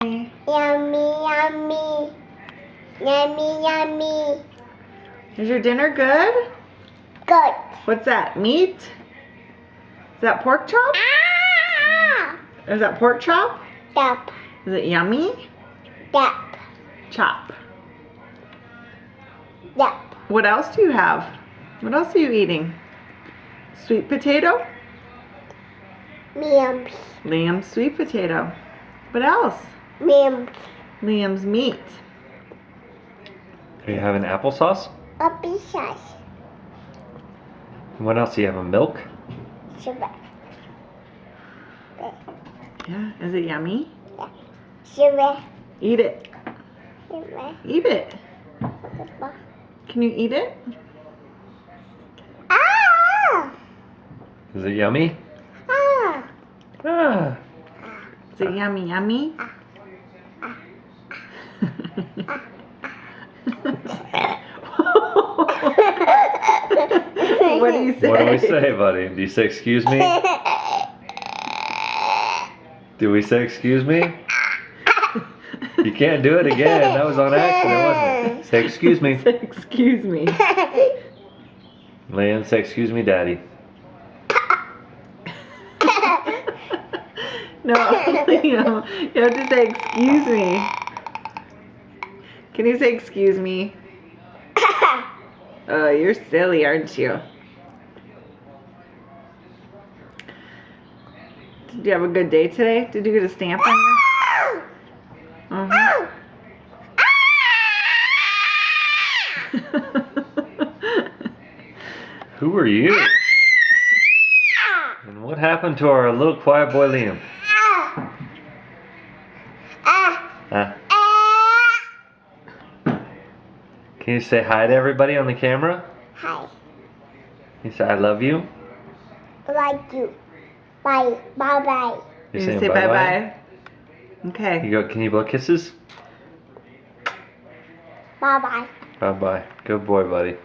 Yummy, yummy. Yummy, yummy. Is your dinner good? Good. What's that? Meat? Is that pork chop? Ah! Is that pork chop? Yep. Is it yummy? Yep. Chop. Yep. What else do you have? What else are you eating? Sweet potato? Yums. Liam's sweet potato. What else? Yums. Liam's meat. Are you having applesauce? Puppy sauce. What else do you have? Milk? Sugar. Yeah, is it yummy? Sugar. Eat it. Sugar. Eat it. Sugar. Can you eat it? Ah! Is it yummy? Ah! Ah. Is it yummy yummy? What do you say? What do we say, buddy? Do you say excuse me? Do we say excuse me? You can't do it again. That was on accident, wasn't it? Say excuse me. Say excuse me. Liam, say excuse me, daddy. No, Liam, you have to say excuse me. Can you say excuse me? Oh, you're silly, aren't you? Did you have a good day today? Did you get a stamp on your? Uh-huh. Who are you? And what happened to our little quiet boy Liam? Ah. Can you say hi to everybody on the camera? Hi. Can you say I love you? Like you. Bye. Bye bye. You're You saying say bye-bye? bye-bye. Okay. You go, can you blow kisses? Bye bye. Bye-bye. Good boy, buddy.